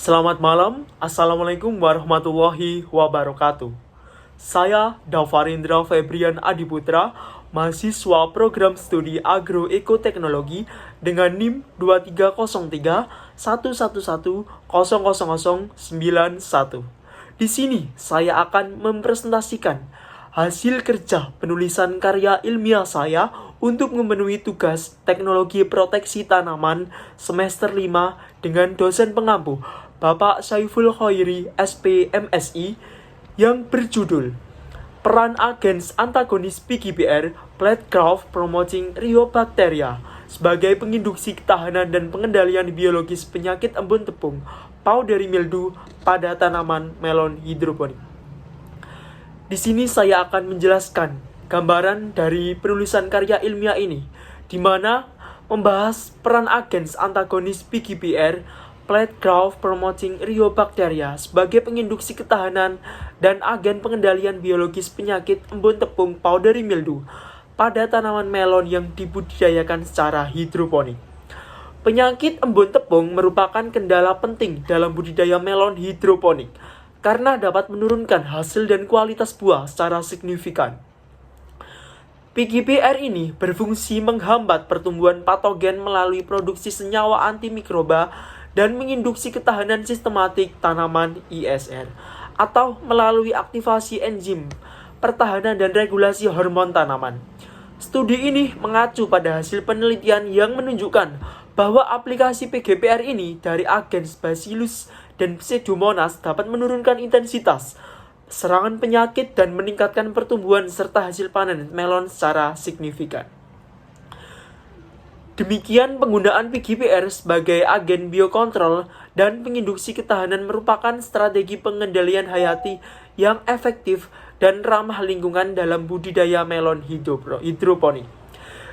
Selamat malam, Assalamualaikum warahmatullahi wabarakatuh. Saya Davarindra Febrian Adiputra, mahasiswa program studi agroekoteknologi dengan NIM 230311100091. Di sini saya akan mempresentasikan hasil kerja penulisan karya ilmiah saya untuk memenuhi tugas teknologi proteksi tanaman semester 5 dengan dosen pengampu Bapak Saiful Khairi SPMSI yang berjudul Peran Agens Antagonis PGBR Plant-Growth Promoting Rheobacteria sebagai penginduksi ketahanan dan pengendalian biologis penyakit embun tepung powdery mildew pada tanaman melon hidroponik. Di sini saya akan menjelaskan gambaran dari penulisan karya ilmiah ini, di mana membahas peran agens antagonis PGBR Plant-Growth Promoting Rheobacteria sebagai penginduksi ketahanan dan agen pengendalian biologis penyakit embun tepung powdery mildew pada tanaman melon yang dibudidayakan secara hidroponik. Penyakit embun tepung merupakan kendala penting dalam budidaya melon hidroponik karena dapat menurunkan hasil dan kualitas buah secara signifikan. PGBR ini berfungsi menghambat pertumbuhan patogen melalui produksi senyawa antimikroba dan menginduksi ketahanan sistematik tanaman ISR, atau melalui aktivasi enzim pertahanan dan regulasi hormon tanaman. Studi ini mengacu pada hasil penelitian yang menunjukkan bahwa aplikasi PGBR ini dari agens Bacillus dan Pseudomonas dapat menurunkan intensitas serangan penyakit dan meningkatkan pertumbuhan serta hasil panen melon secara signifikan. Demikian, penggunaan PGBR sebagai agen biokontrol dan penginduksi ketahanan merupakan strategi pengendalian hayati yang efektif dan ramah lingkungan dalam budidaya melon hidroponik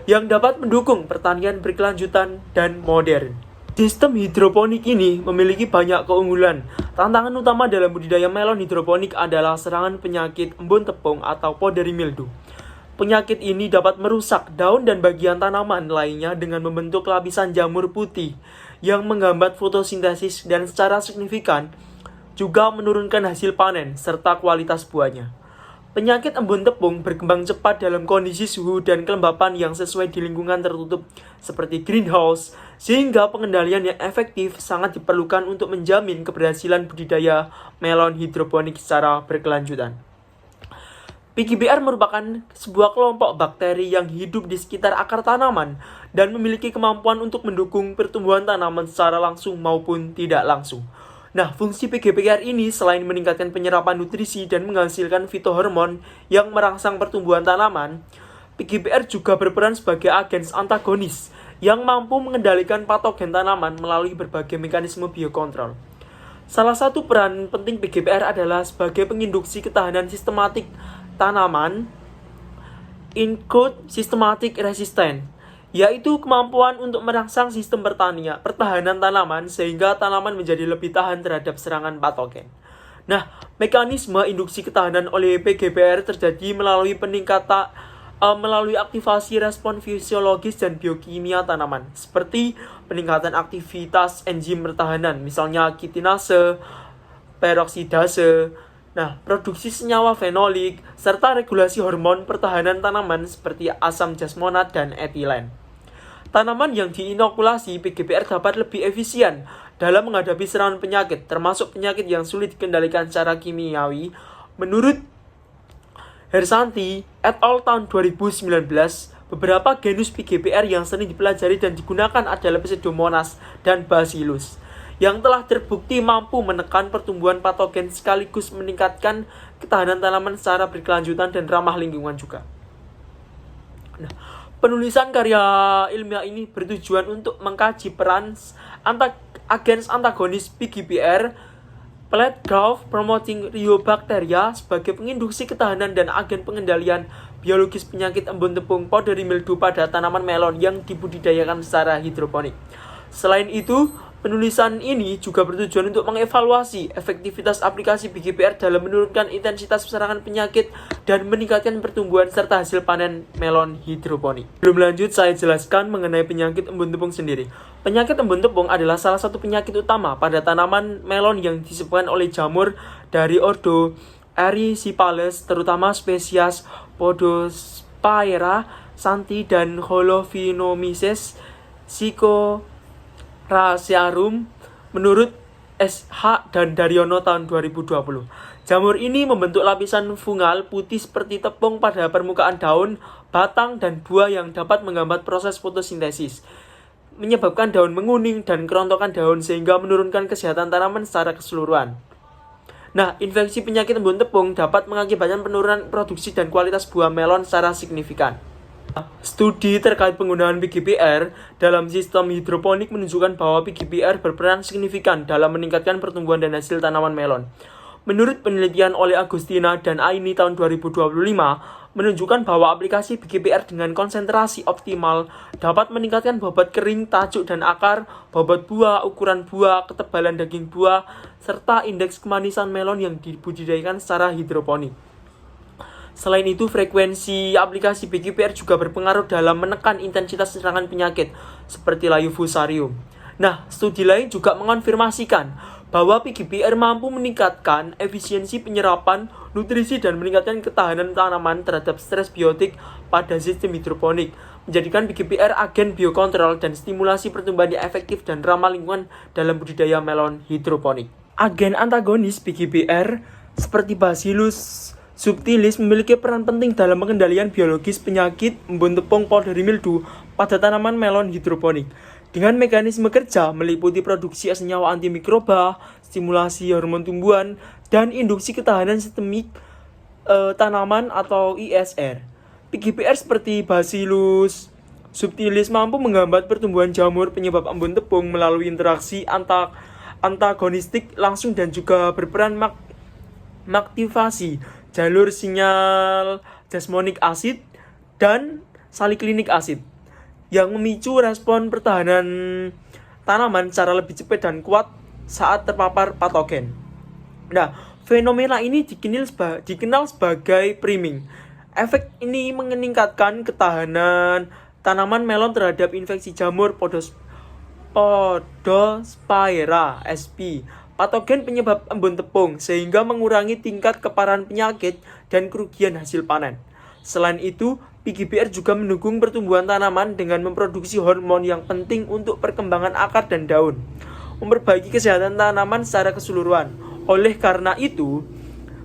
yang dapat mendukung pertanian berkelanjutan dan modern. Sistem hidroponik ini memiliki banyak keunggulan. Tantangan utama dalam budidaya melon hidroponik adalah serangan penyakit embun tepung atau powdery mildew. Penyakit ini dapat merusak daun dan bagian tanaman lainnya dengan membentuk lapisan jamur putih yang menghambat fotosintesis dan secara signifikan juga menurunkan hasil panen serta kualitas buahnya. Penyakit embun tepung berkembang cepat dalam kondisi suhu dan kelembapan yang sesuai di lingkungan tertutup seperti greenhouse, sehingga pengendalian yang efektif sangat diperlukan untuk menjamin keberhasilan budidaya melon hidroponik secara berkelanjutan. PGBR merupakan sebuah kelompok bakteri yang hidup di sekitar akar tanaman dan memiliki kemampuan untuk mendukung pertumbuhan tanaman secara langsung maupun tidak langsung. Nah, fungsi PGBR ini selain meningkatkan penyerapan nutrisi dan menghasilkan fitohormon yang merangsang pertumbuhan tanaman, PGBR juga berperan sebagai agens antagonis yang mampu mengendalikan patogen tanaman melalui berbagai mekanisme biokontrol. Salah satu peran penting PGBR adalah sebagai penginduksi ketahanan sistematik tanaman, include systematic resistance, yaitu kemampuan untuk merangsang sistem pertahanan tanaman sehingga tanaman menjadi lebih tahan terhadap serangan patogen. Nah, mekanisme induksi ketahanan oleh PGBR terjadi melalui aktivasi respon fisiologis dan biokimia tanaman, seperti peningkatan aktivitas enzim pertahanan, misalnya kitinase, peroksidase, produksi senyawa fenolik, serta regulasi hormon pertahanan tanaman seperti asam jasmonat dan etilen. Tanaman yang diinokulasi PGBR dapat lebih efisien dalam menghadapi serangan penyakit, termasuk penyakit yang sulit dikendalikan secara kimiawi. Menurut Hersanti et al. Tahun 2019, beberapa genus PGBR yang sering dipelajari dan digunakan adalah Pseudomonas dan Bacillus, yang telah terbukti mampu menekan pertumbuhan patogen sekaligus meningkatkan ketahanan tanaman secara berkelanjutan dan ramah lingkungan juga. Penulisan karya ilmiah ini bertujuan untuk mengkaji peran agens antagonis PGBR Plant-Growth Promoting Rheobacteria sebagai penginduksi ketahanan dan agen pengendalian biologis penyakit embun tepung powdery mildew pada tanaman melon yang dibudidayakan secara hidroponik. Selain itu, Penulisan ini juga bertujuan untuk mengevaluasi efektivitas aplikasi PGPR dalam menurunkan intensitas serangan penyakit dan meningkatkan pertumbuhan serta hasil panen melon hidroponik. Sebelum lanjut, saya jelaskan mengenai penyakit embun tepung sendiri. Penyakit embun tepung adalah salah satu penyakit utama pada tanaman melon yang disebabkan oleh jamur dari ordo Erysipelas, terutama spesies Podosphaera, Santi, dan Holophinomices Psychoracearum menurut SH dan Daryono tahun 2020. Jamur ini membentuk lapisan fungal putih seperti tepung pada permukaan daun, batang, dan buah yang dapat menghambat proses fotosintesis, menyebabkan daun menguning dan kerontokan daun sehingga menurunkan kesehatan tanaman secara keseluruhan. Nah, infeksi penyakit embun tepung dapat mengakibatkan penurunan produksi dan kualitas buah melon secara signifikan. Studi terkait penggunaan PGPR dalam sistem hidroponik menunjukkan bahwa PGPR berperan signifikan dalam meningkatkan pertumbuhan dan hasil tanaman melon. Menurut penelitian oleh Agustina dan Aini tahun 2025, menunjukkan bahwa aplikasi PGPR dengan konsentrasi optimal dapat meningkatkan bobot kering, tajuk dan akar, bobot buah, ukuran buah, ketebalan daging buah, serta indeks kemanisan melon yang dibudidayakan secara hidroponik. Selain itu, frekuensi aplikasi PGPR juga berpengaruh dalam menekan intensitas serangan penyakit seperti layu fusarium. Nah, studi lain juga mengonfirmasikan bahwa PGPR mampu meningkatkan efisiensi penyerapan nutrisi dan meningkatkan ketahanan tanaman terhadap stres biotik pada sistem hidroponik, menjadikan PGPR agen biokontrol dan stimulasi pertumbuhan yang efektif dan ramah lingkungan dalam budidaya melon hidroponik. Agen antagonis PGPR seperti Bacillus subtilis memiliki peran penting dalam pengendalian biologis penyakit embun tepung powdery mildew pada tanaman melon hidroponik. Dengan mekanisme kerja meliputi produksi senyawa antimikroba, stimulasi hormon tumbuhan, dan induksi ketahanan sistemik tanaman atau ISR. PGPR seperti Bacillus subtilis mampu menghambat pertumbuhan jamur penyebab embun tepung melalui interaksi antagonistik langsung dan juga berperan mengaktifasi jalur sinyal jasmonic acid dan salicylinic acid yang memicu respon pertahanan tanaman secara lebih cepat dan kuat saat terpapar patogen. Nah, fenomena ini dikenal sebagai priming. Efek ini meningkatkan ketahanan tanaman melon terhadap infeksi jamur Podosphaera sp, patogen penyebab embun tepung, sehingga mengurangi tingkat keparahan penyakit dan kerugian hasil panen. Selain itu, PGPR juga mendukung pertumbuhan tanaman dengan memproduksi hormon yang penting untuk perkembangan akar dan daun, memperbaiki kesehatan tanaman secara keseluruhan. Oleh karena itu,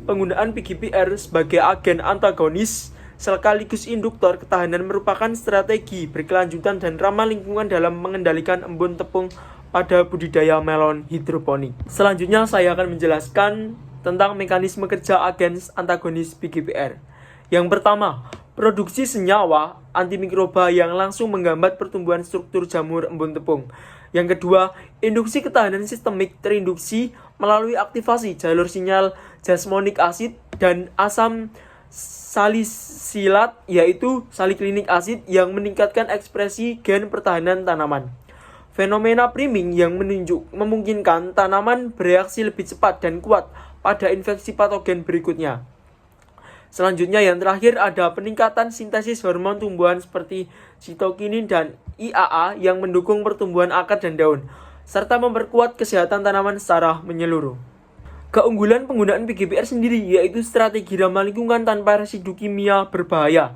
penggunaan PGPR sebagai agen antagonis sekaligus induktor ketahanan merupakan strategi berkelanjutan dan ramah lingkungan dalam mengendalikan embun tepung pada budidaya melon hidroponik. Selanjutnya saya akan menjelaskan tentang mekanisme kerja agen antagonis PGPR. Yang pertama, produksi senyawa antimikroba yang langsung menghambat pertumbuhan struktur jamur embun tepung. Yang kedua, induksi ketahanan sistemik terinduksi melalui aktivasi jalur sinyal jasmonic acid dan asam salisilat, yaitu salicylinic acid, yang meningkatkan ekspresi gen pertahanan tanaman. Fenomena priming yang memungkinkan tanaman bereaksi lebih cepat dan kuat pada infeksi patogen berikutnya. Selanjutnya yang terakhir ada peningkatan sintesis hormon tumbuhan seperti sitokinin dan IAA yang mendukung pertumbuhan akar dan daun, serta memperkuat kesehatan tanaman secara menyeluruh. Keunggulan penggunaan PGPR sendiri yaitu strategi ramah lingkungan tanpa residu kimia berbahaya.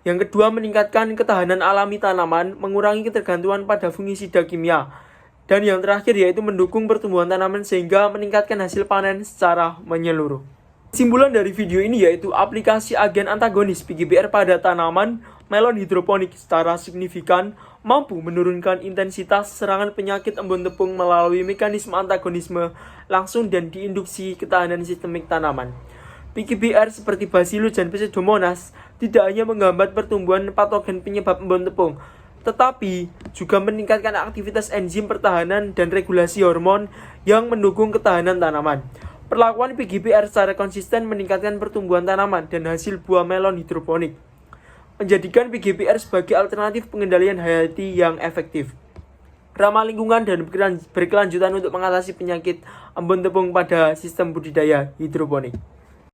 Yang kedua, meningkatkan ketahanan alami tanaman, mengurangi ketergantungan pada fungisida kimia. Dan yang terakhir yaitu mendukung pertumbuhan tanaman sehingga meningkatkan hasil panen secara menyeluruh. Kesimpulan dari video ini yaitu aplikasi agen antagonis PGPR pada tanaman melon hidroponik secara signifikan mampu menurunkan intensitas serangan penyakit embun tepung melalui mekanisme antagonisme langsung dan diinduksi ketahanan sistemik tanaman. PGPR seperti Bacillus dan Pseudomonas tidak hanya menghambat pertumbuhan patogen penyebab embun tepung, tetapi juga meningkatkan aktivitas enzim pertahanan dan regulasi hormon yang mendukung ketahanan tanaman. Perlakuan PGPR secara konsisten meningkatkan pertumbuhan tanaman dan hasil buah melon hidroponik, menjadikan PGPR sebagai alternatif pengendalian hayati yang efektif. ramah lingkungan dan berkelanjutan untuk mengatasi penyakit embun tepung pada sistem budidaya hidroponik.